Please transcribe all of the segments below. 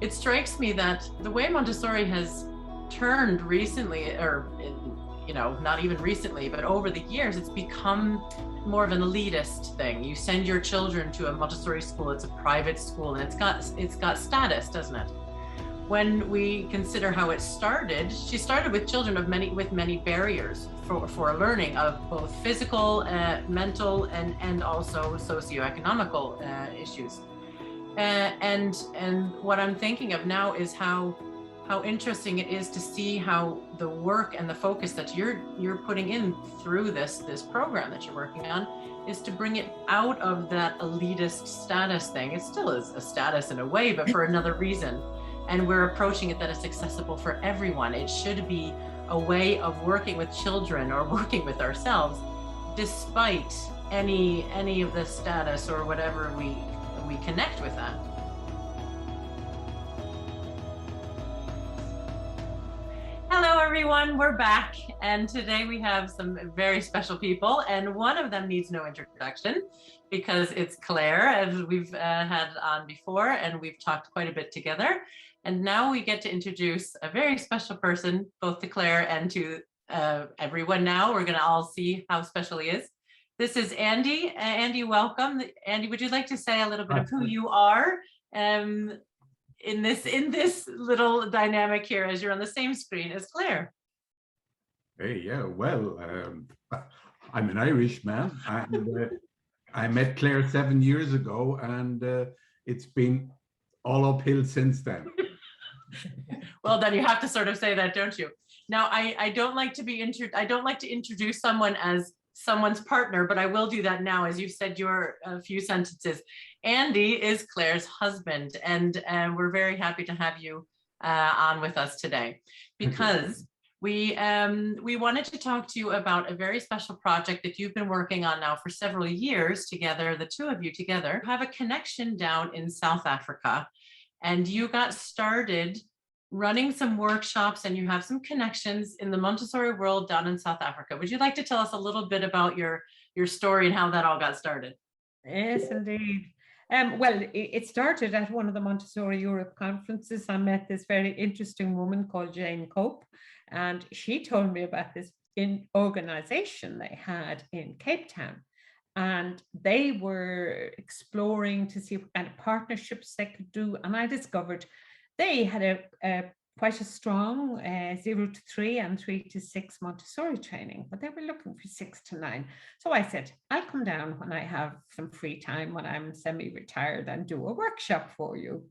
It strikes me that the way Montessori has turned recently, not even recently, but over the years, it's become more of an elitist thing. You send your children to a Montessori school, it's a private school, and it's got status, doesn't it? When we consider how it started, she started with children with many barriers for learning of both physical, mental, and also socioeconomical issues. And what I'm thinking of now is how interesting it is to see how the work and the focus that you're putting in through this program that you're working on is to bring it out of that elitist status thing. It still is a status in a way, but for another reason. And we're approaching it that it's accessible for everyone. It should be a way of working with children or working with ourselves, despite any of the status or whatever we connect with that. Hello, everyone. We're back. And today we have some very special people. And one of them needs no introduction because it's Claire, as we've had on before, and we've talked quite a bit together. And now we get to introduce a very special person, both to Claire and to everyone now. We're going to all see how special he is. This is Andy. Andy, welcome. Andy, would you like to say a little bit of who you are in this little dynamic here as you're on the same screen as Claire? Hey, yeah, well, I'm an Irishman, and I met Claire 7 years ago, and it's been all uphill since then. Well, then you have to sort of say that, don't you? Now, I don't like to introduce someone as someone's partner, but I will do that now. As you've said your few sentences, Andy is Claire's husband, and we're very happy to have you on with us today because we wanted to talk to you about a very special project that you've been working on now for several years together. The two of you together have a connection down in South Africa, and you got started running some workshops, and you have some connections in the Montessori world down in South Africa. Would you like to tell us a little bit about your story and how that all got started? Yes, indeed. Well, it started at one of the Montessori Europe conferences. I met this very interesting woman called Jane Cope, and she told me about this organization they had in Cape Town. And they were exploring to see what kind of partnerships they could do. And I discovered they had quite a strong 0 to 3 and 3 to 6 Montessori training, but they were looking for 6 to 9. So I said, I'll come down when I have some free time, when I'm semi-retired, and do a workshop for you.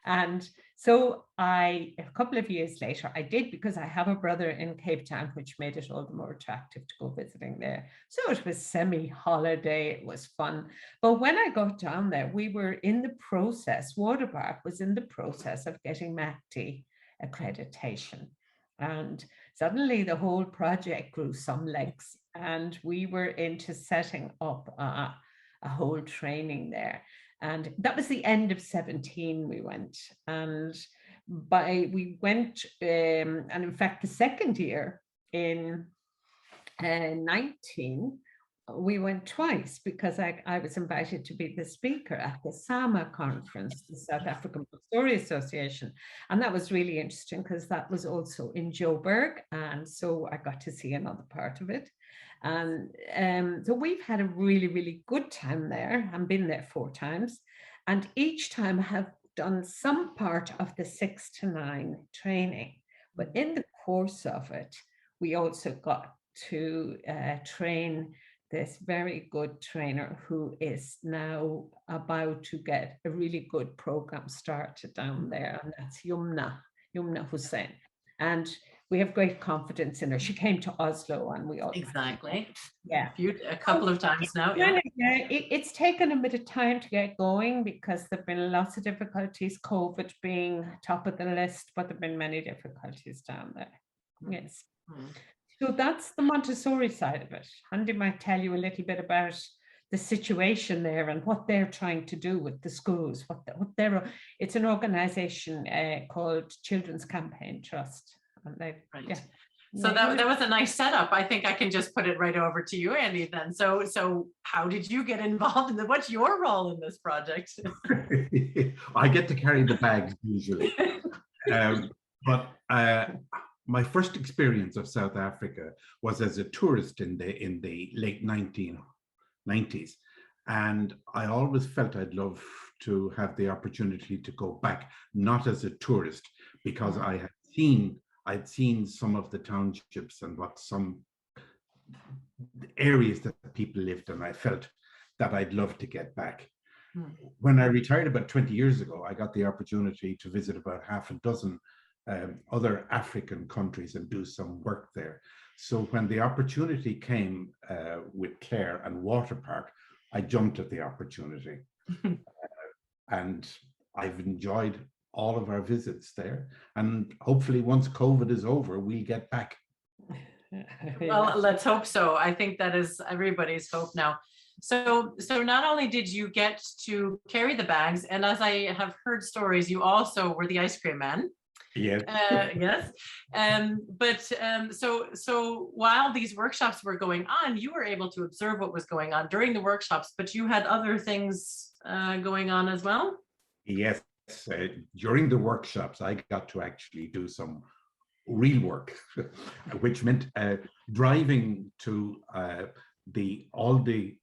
And so a couple of years later, I did, because I have a brother in Cape Town, which made it all the more attractive to go visiting there. So it was semi-holiday, it was fun. But when I got down there, we were in the process, Waterbark was in the process of getting MACD accreditation. And suddenly the whole project grew some legs, and we were into setting up a whole training there. And that was the end of 17 we went. And we went, and in fact, the second year in 19, we went twice, because I was invited to be the speaker at the SAMA conference, the South African Montessori Association. And that was really interesting, because that was also in Joburg. And so I got to see another part of it. And so we've had a really, really good time there. I've been there 4 times. And each time I have done some part of the 6 to 9 training. But in the course of it, we also got to train this very good trainer who is now about to get a really good program started down there. And that's Yumna Hussein. And we have great confidence in her. She came to Oslo, and we all exactly. Yeah, a couple of times now. Yeah, it's taken a bit of time to get going, because there've been lots of difficulties, COVID being top of the list, but there've been many difficulties down there. Yes. So that's the Montessori side of it. Andy might tell you a little bit about the situation there and what they're trying to do with the schools. It's an organization called Children's Campaign Trust. And right. Yeah. So that was a nice setup. I think I can just put it right over to you, Andy, then. So how did you get involved in what's your role in this project? I get to carry the bags usually. But my first experience of South Africa was as a tourist in the late 1990s. And I always felt I'd love to have the opportunity to go back, not as a tourist, because I'd seen some of the townships and what some areas that people lived in. I felt that I'd love to get back. When I retired about 20 years ago, I got the opportunity to visit about half a dozen other African countries and do some work there. So when the opportunity came with Clare and Water Park, I jumped at the opportunity. And I've enjoyed all of our visits there. And hopefully once COVID is over, we get back. Well, let's hope so. I think that is everybody's hope now. So not only did you get to carry the bags, and as I have heard stories, you also were the ice cream man. Yes. Yes. So while these workshops were going on, you were able to observe what was going on during the workshops, but you had other things going on as well? Yes. During the workshops, I got to actually do some real work, which meant driving to all the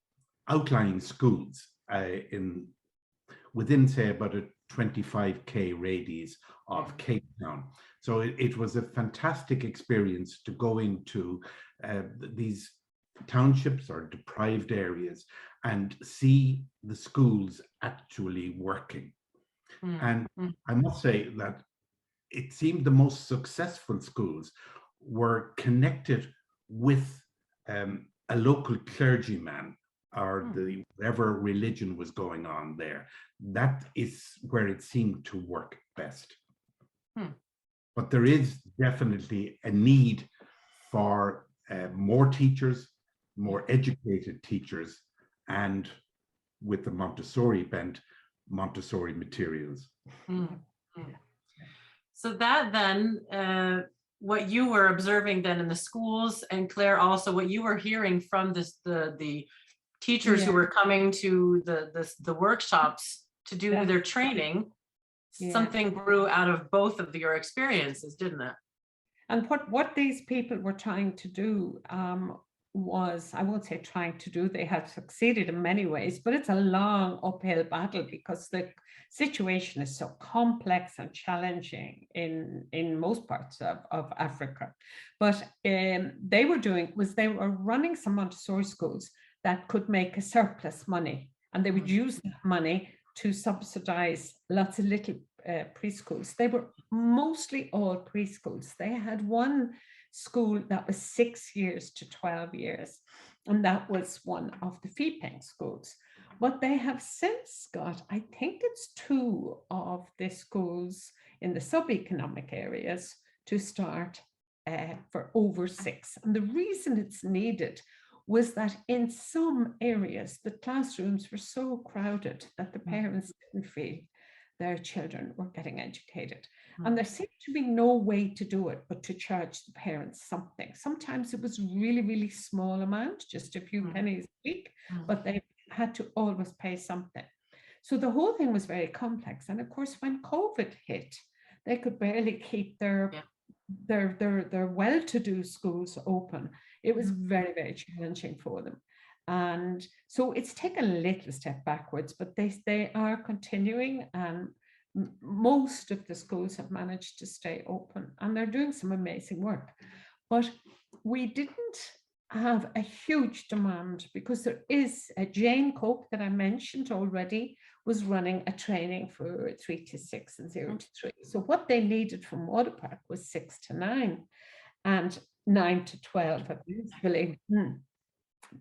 outlying schools within, say, about a 25k radius of Cape Town. So it was a fantastic experience to go into these townships or deprived areas and see the schools actually working. And I must say that it seemed the most successful schools were connected with a local clergyman or whatever religion was going on there. That is where it seemed to work best. But there is definitely a need for more teachers, more educated teachers, and with the Montessori bent, Montessori materials. So that then, what you were observing then in the schools, and Claire, also what you were hearing from the teachers who were coming to the workshops to do their training, something grew out of both of your experiences, didn't it? And what these people were trying to do was, I won't say trying to do, they had succeeded in many ways, but it's a long uphill battle because the situation is so complex and challenging in most parts of Africa. But they were running some Montessori schools that could make a surplus money, and they would use that money to subsidize lots of little preschools. They were mostly all preschools. They had one school that was 6 years to 12 years, and that was one of the fee-paying schools. But they have since got, I think it's 2 of the schools in the sub-economic areas to start for over 6. And the reason it's needed was that in some areas, the classrooms were so crowded that the parents didn't feel their children were getting educated. And there seemed to be no way to do it but to charge the parents something. Sometimes it was really, really small amount, just a few pennies a week, but they had to always pay something. So the whole thing was very complex. And of course, when COVID hit, they could barely keep their well-to-do schools open. It was very, very challenging for them. And so it's taken a little step backwards, but they are continuing, and most of the schools have managed to stay open, and they're doing some amazing work. But we didn't have a huge demand because there is a Jane Cope that I mentioned already was running a training for 3 to 6 and 0 to 3. So what they needed from Water Park was 6 to 9 and 9 to 12, I believe.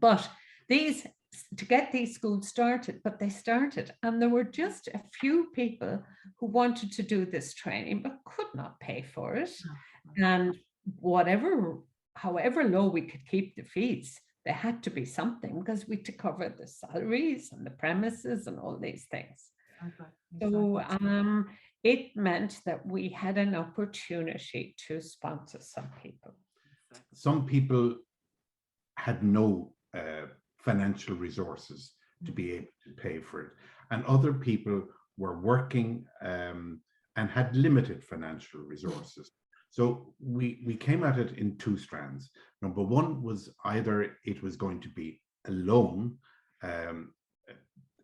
But to get these schools started, but they started, and there were just a few people who wanted to do this training but could not pay for it. And however low we could keep the fees, there had to be something because we had to cover the salaries and the premises and all these things. So it meant that we had an opportunity to sponsor some people. some people had no financial resources to be able to pay for it, and other people were working and had limited financial resources. So we came at it in two strands. Number one was either it was going to be a loan,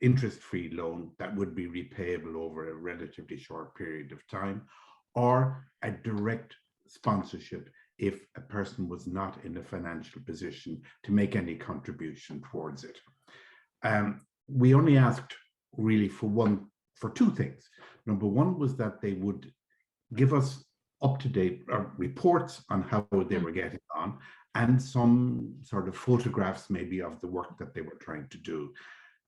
interest-free loan that would be repayable over a relatively short period of time, or a direct sponsorship if a person was not in a financial position to make any contribution towards it. We only asked really for two things. Number one was that they would give us up-to-date reports on how they were getting on, and some sort of photographs maybe of the work that they were trying to do.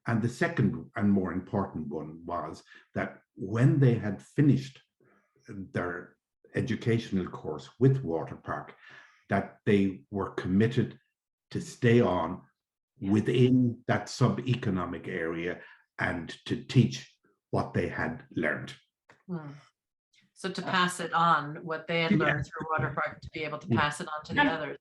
And the second and more important one was that when they had finished their educational course with Waterpark, that they were committed to stay on within that sub-economic area and to teach what they had learned. So to pass it on, what they had learned through Waterpark, to be able to pass it on to the others.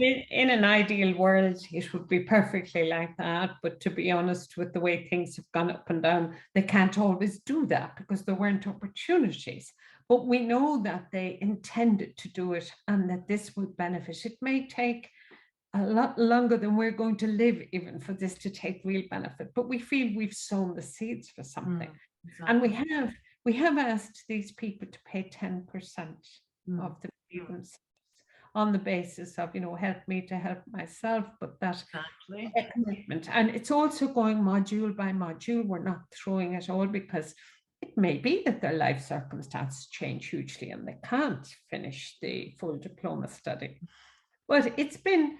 In an ideal world, it would be perfectly like that. But to be honest, with the way things have gone up and down, they can't always do that because there weren't opportunities. But we know that they intended to do it and that this would benefit. It may take a lot longer than we're going to live even for this to take real benefit, but we feel we've sown the seeds for something. Exactly. And we have asked these people to pay 10% of the fee themselves, on the basis of, help me to help myself, but that commitment. And it's also going module by module. We're not throwing it all, because it may be that their life circumstances change hugely and they can't finish the full diploma study. But it's been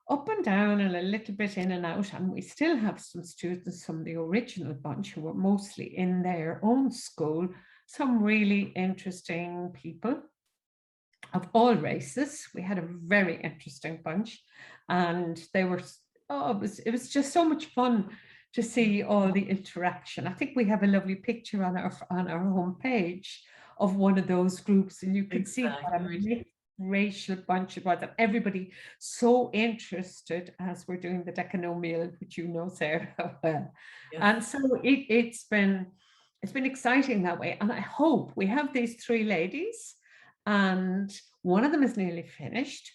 up and down and a little bit in and out, and we still have some students from the original bunch who were mostly in their own school, some really interesting people of all races. We had a very interesting bunch, and they were, it was just so much fun to see all the interaction. I think we have a lovely picture on our homepage of one of those groups, and you can see what a racial bunch it was, and everybody so interested as we're doing the decanomial, which Sarah well. Yes. And so it's been exciting that way. And I hope we have these three ladies, and one of them is nearly finished.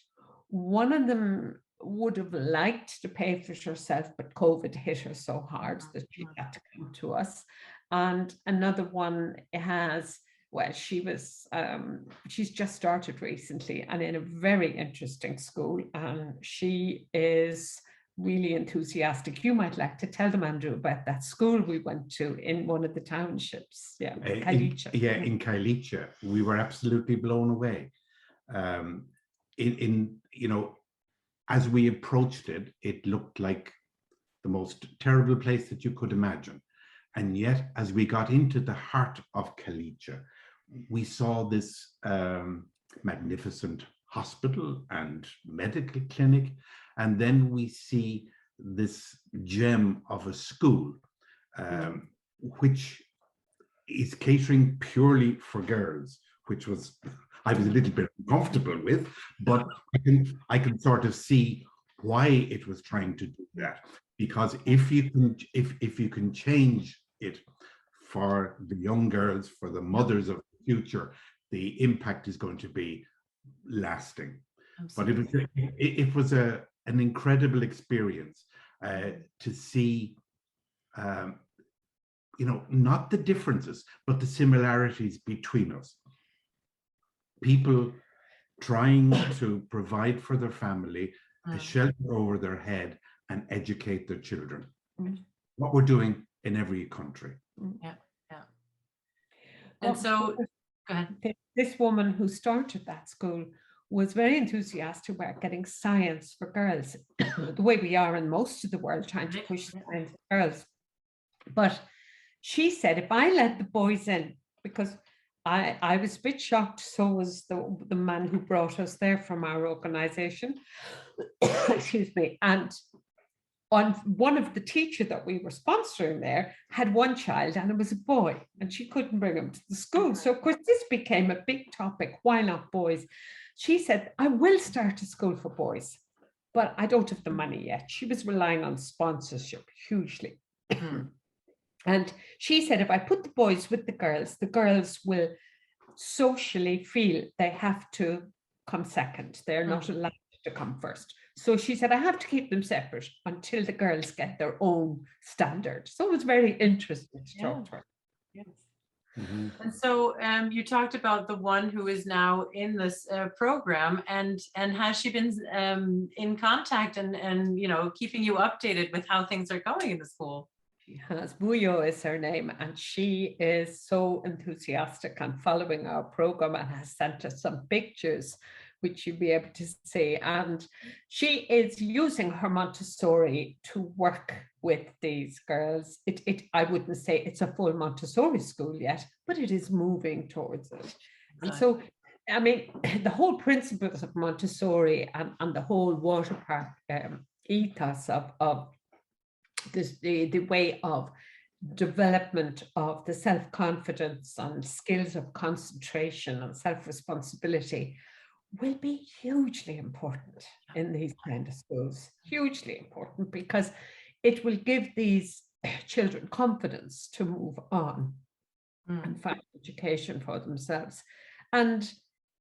One of them would have liked to pay for it herself, but COVID hit her so hard that she had to come to us. And another one has, well, she's just started recently and in a very interesting school, and she is really enthusiastic. You might like to tell them, Andrew, about that school we went to in one of the townships. In Kailicha, we were absolutely blown away. As we approached it, it looked like the most terrible place that you could imagine. And yet, as we got into the heart of Kailicha, we saw this magnificent hospital and medical clinic, and then we see this gem of a school, which is catering purely for girls, which I was a little bit uncomfortable with, but I can sort of see why it was trying to do that. Because if you can change it for the young girls, for the mothers of the future, the impact is going to be lasting. Absolutely. But it was an incredible experience to see, not the differences, but the similarities between us. People trying to provide for their family, a shelter over their head, and educate their children. What we're doing in every country. Yeah. And so, go ahead. This woman who started that school was very enthusiastic about getting science for girls, the way we are in most of the world, trying to push science for girls. But she said, if I let the boys in, because I was a bit shocked, so was the man who brought us there from our organization, excuse me, and on one of the teachers that we were sponsoring there had one child, and it was a boy, and she couldn't bring him to the school. So of course this became a big topic. Why not boys? She said, I will start a school for boys, but I don't have the money yet. She was relying on sponsorship hugely. And she said, if I put the boys with the girls will socially feel they have to come second. They're not allowed to come first. So she said, I have to keep them separate until the girls get their own standard. So it was very interesting to talk to her. Yes. And so you talked about the one who is now in this program, and has she been in contact and you know, keeping you updated with how things are going in the school? She has. Buyo is her name, and she is so enthusiastic and following our program, and has sent us some pictures which you'll be able to see. And she is using her Montessori to work with these girls. I wouldn't say it's a full Montessori school yet, but it is moving towards it. And so, I mean, the whole principles of Montessori and the whole water park ethos of this, the way of development of the self-confidence and skills of concentration and self-responsibility will be hugely important in these kind of schools, hugely important, because it will give these children confidence to move on and find education for themselves. And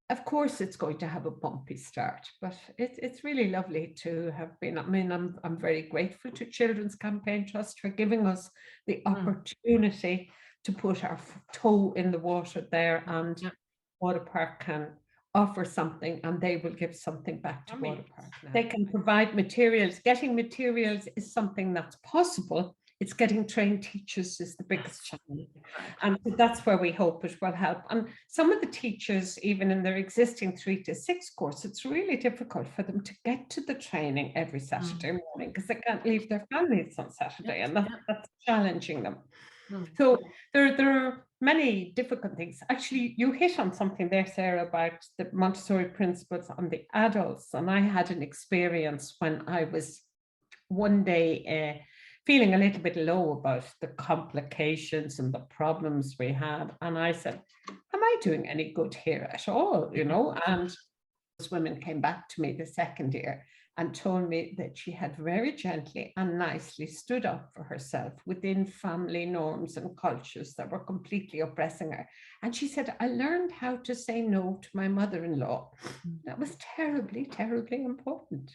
of course, it's going to have a bumpy start, but it's really lovely to have been. I mean, I'm very grateful to Children's Campaign Trust for giving us the opportunity to put our toe in the water there, and Water Park can offer something, and they will give something back to Water Park. They can provide materials. Getting materials is something that's possible. It's getting trained teachers is the biggest challenge. And that's where we hope it will help. And some of the teachers, even in their existing 3 to 6 course, it's really difficult for them to get to the training every Saturday morning because they can't leave their families on Saturday, and that's challenging them. So there are many difficult things. Actually, you hit on something there, Sarah, about the Montessori principles on the adults. And I had an experience when I was one day feeling a little bit low about the complications and the problems we had. And I said, am I doing any good here at all? You know, and those women came back to me the second year and told me that she had very gently and nicely stood up for herself within family norms and cultures that were completely oppressing her. And she said, I learned how to say no to my mother-in-law. That was terribly, terribly important.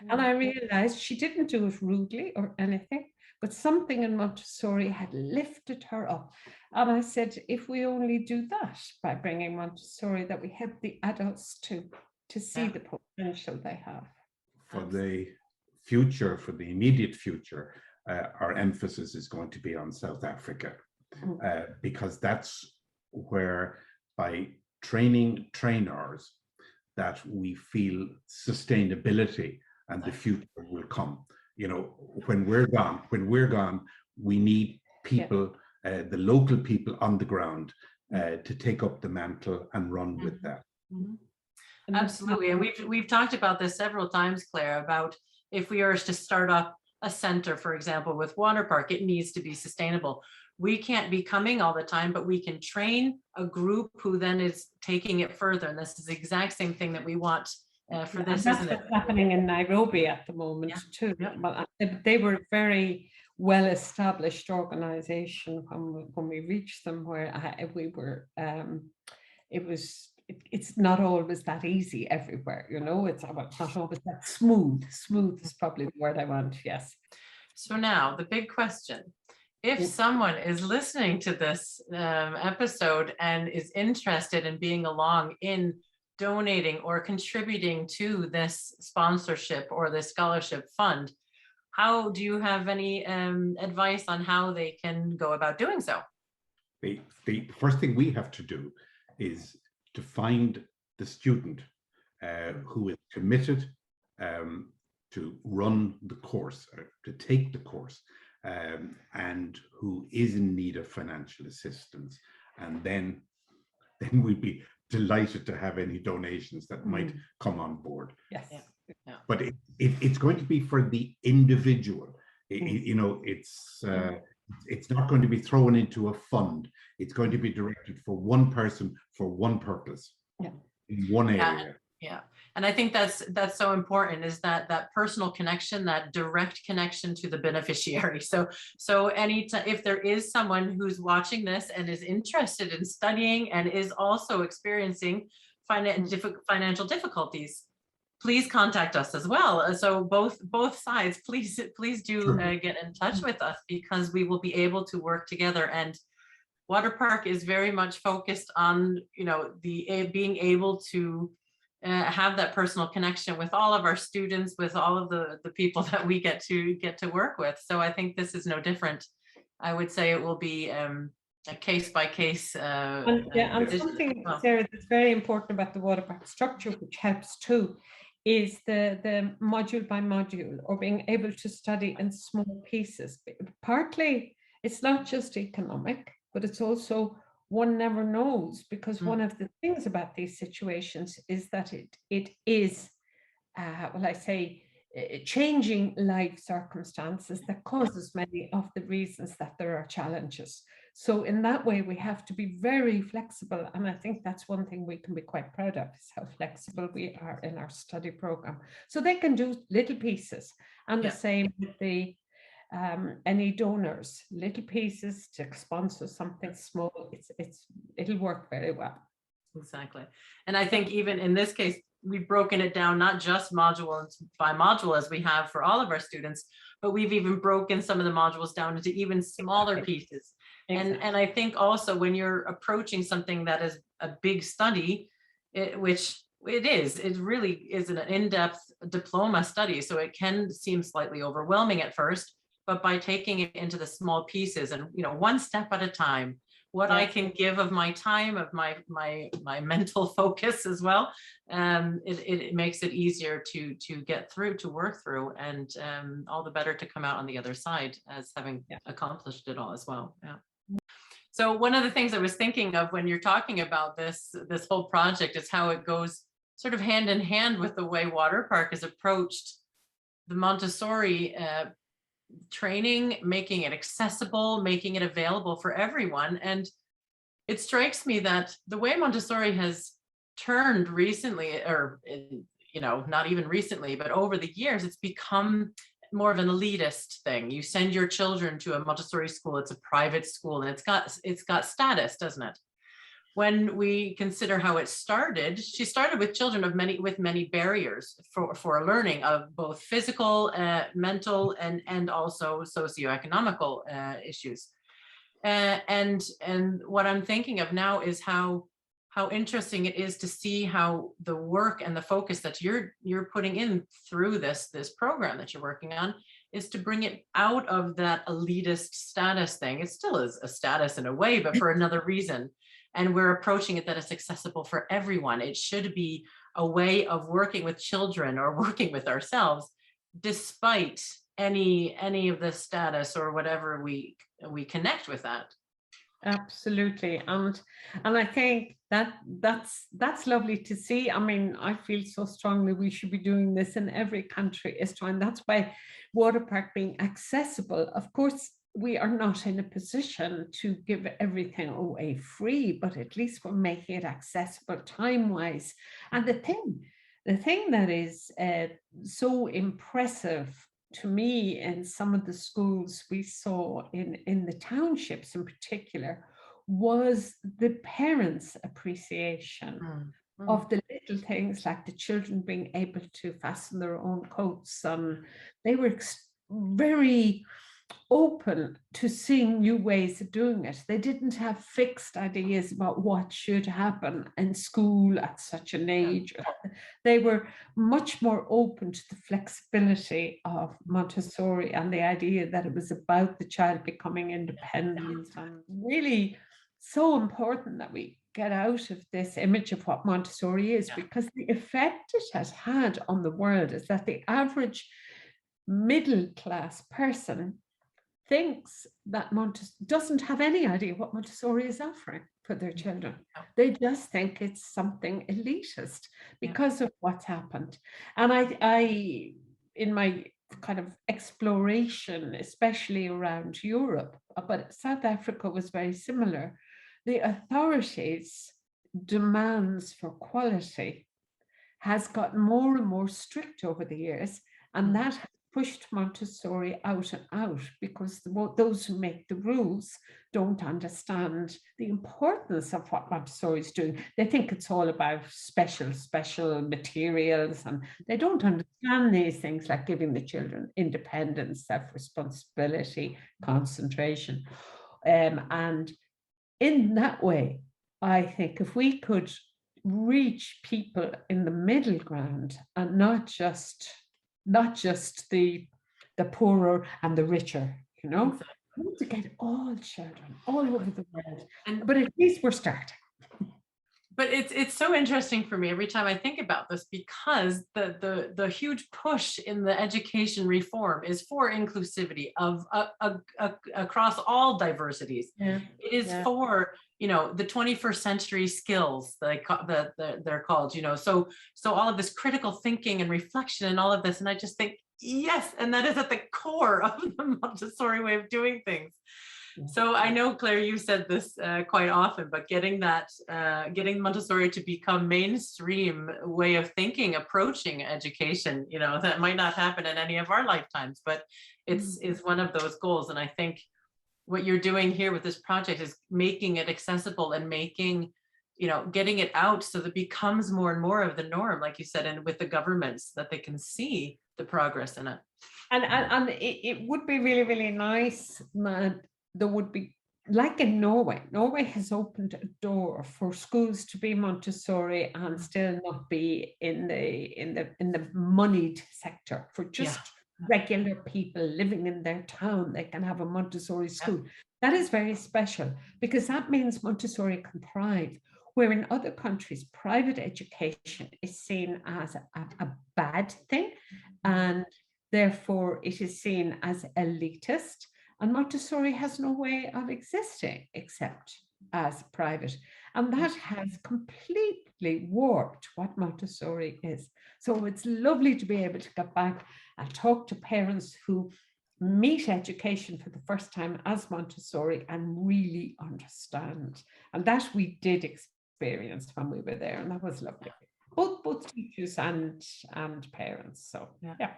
And I realized she didn't do it rudely or anything, but something in Montessori had lifted her up. And I said, if we only do that by bringing Montessori, that we help the adults to see the potential they have. For the future, for the immediate future, our emphasis is going to be on South Africa, because that's where, by training trainers, that we feel sustainability and the future will come. You know, when we're gone, we need people, the local people on the ground, to take up the mantle and run with that. Absolutely. And we've talked about this several times, Claire, about if we are to start up a center, for example, with Water Park, it needs to be sustainable. We can't be coming all the time, but we can train a group who then is taking it further. And this is the exact same thing that we want for this, isn't it? That's happening in Nairobi at the moment too. But they were a very well-established organization when we reached them, where we were. It's not always that easy everywhere, you know. It's not always that smooth. Smooth is probably the word I want. Yes. So now the big question: if someone is listening to this episode and is interested in being along in donating or contributing to this sponsorship or this scholarship fund, how do you have any advice on how they can go about doing so? The first thing we have to do is to find the student who is committed to run the course, to take the course, and who is in need of financial assistance. And then we'd be delighted to have any donations that might come on board. Yes. But it's going to be for the individual. You know, it's not going to be thrown into a fund. It's going to be directed for one person for one purpose in one area. Yeah. And I think that's so important, is that personal connection, that direct connection to the beneficiary. So if there is someone who's watching this and is interested in studying and is also experiencing financial difficulties, please contact us as well. So both sides, please do get in touch with us, because we will be able to work together. And Water Park is very much focused on, you know, being able to have that personal connection with all of our students, with all of the people that we get to work with. So I think this is no different. I would say it will be a case by case. And something, Sarah, that's very important about the Water Park structure, which helps too, is the module by module, or being able to study in small pieces. Partly, it's not just economic, but it's also, one never knows, because one of the things about these situations is that it is, well, I say, changing life circumstances that causes many of the reasons that there are challenges. So in that way, we have to be very flexible. And I think that's one thing we can be quite proud of, is how flexible we are in our study program. So they can do little pieces, and the same with the any donors, little pieces to sponsor something small. It'll work very well. Exactly. And I think even in this case, we've broken it down, not just module by module as we have for all of our students, but we've even broken some of the modules down into even smaller pieces. Exactly. And I think also when you're approaching something that is a big study, which it really is an in-depth diploma study, so it can seem slightly overwhelming at first, but by taking it into the small pieces and, you know, one step at a time, what I can give of my time, of my mental focus as well, it makes it easier to get through, to work through, and all the better to come out on the other side as having accomplished it all as well. Yeah. So one of the things I was thinking of when you're talking about this whole project is how it goes sort of hand in hand with the way Water Park has approached the Montessori training, making it accessible, making it available for everyone. And it strikes me that the way Montessori has turned recently, or, you know, not even recently, but over the years, it's become more of an elitist thing. You send your children to a Montessori school, it's a private school, and it's got status, doesn't it? When we consider how it started, she started with children with many barriers for learning, of both physical, mental, and also socioeconomical issues. And what I'm thinking of now is how interesting it is to see how the work and the focus that you're putting in through this program that you're working on is to bring it out of that elitist status thing. It still is a status in a way, but for another reason. And we're approaching it that it's accessible for everyone. It should be a way of working with children or working with ourselves, despite any of the status or whatever we connect with that. Absolutely. And I think that's lovely to see. I mean, I feel so strongly we should be doing this in every country, and that's why Water Park being accessible. Of course, we are not in a position to give everything away free, but at least we're making it accessible time-wise. And the thing that is so impressive to me in some of the schools we saw in the townships in particular was the parents' appreciation of the little things, like the children being able to fasten their own coats. They were very open to seeing new ways of doing it. They didn't have fixed ideas about what should happen in school at such an age. They were much more open to the flexibility of Montessori and the idea that it was about the child becoming independent. And really so important that we get out of this image of what Montessori is, because the effect it has had on the world is that the average middle class person thinks that doesn't have any idea what Montessori is offering for their children. They just think it's something elitist because of what's happened. And I in my kind of exploration, especially around Europe, but South Africa was very similar. The authorities' demands for quality has gotten more and more strict over the years, and that has pushed Montessori out and out, because those who make the rules don't understand the importance of what Montessori is doing. They think it's all about special materials, and they don't understand these things like giving the children independence, self-responsibility, concentration. And in that way, I think if we could reach people in the middle ground, and not just the poorer and the richer, you know, Exactly. we want to get all children all over the world, but at least we're starting. But it's so interesting for me every time I think about this, because the huge push in the education reform is for inclusivity of across all diversities. Yeah. It is for, you know, the 21st century skills that they're called, you know, so all of this critical thinking and reflection and all of this, and I just think, yes, and that is at the core of the Montessori way of doing things. So I know, Claire, you said this quite often, but getting Montessori to become mainstream way of thinking, approaching education, you know, that might not happen in any of our lifetimes, but it's one of those goals. And I think what you're doing here with this project is making it accessible and making, you know, getting it out so that it becomes more and more of the norm, like you said, and with the governments, that they can see the progress in it. And it would be really, really nice, Matt. There would be, like in Norway. Norway has opened a door for schools to be Montessori and still not be in the moneyed sector. For just regular people living in their town, they can have a Montessori school. That is very special, because that means Montessori can thrive. Where in other countries, private education is seen as a bad thing, and therefore it is seen as elitist. And Montessori has no way of existing except as private. And that has completely warped what Montessori is. So it's lovely to be able to get back and talk to parents who meet education for the first time as Montessori and really understand. And that we did experience when we were there, and that was lovely. Both teachers and parents. So yeah.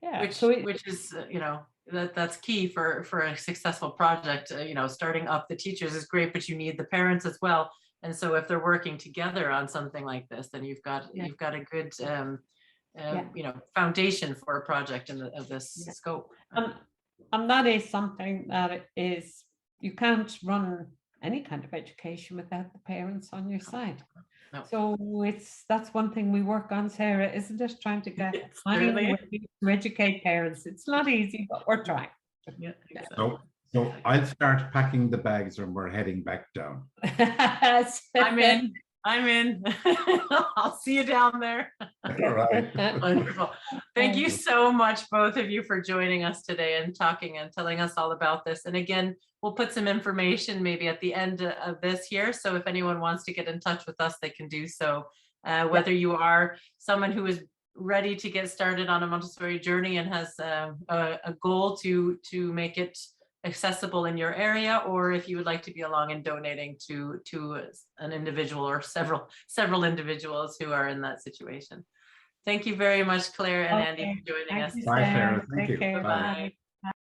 Which is you know, that's key for a successful project. You know, starting up the teachers is great, but you need the parents as well. And so if they're working together on something like this, then you've got a good you know, foundation for a project of this scope. And that is something that is, you can't run any kind of education without the parents on your side. No. So that's one thing we work on, Sarah, isn't it? Trying to get to educate parents. It's not easy, but we're trying. Yeah. So I'll start packing the bags and we're heading back down. I'm in. I'll see you down there. All right. Wonderful. Thank you so much, both of you, for joining us today and talking and telling us all about this. And again, we'll put some information maybe at the end of this here. So if anyone wants to get in touch with us, they can do so. Whether you are someone who is ready to get started on a Montessori journey and has a goal to make it accessible in your area, or if you would like to be along and donating to an individual or several individuals who are in that situation. Thank you very much, Claire and Andy, for joining us. Bye, Sarah. Thank you. Bye.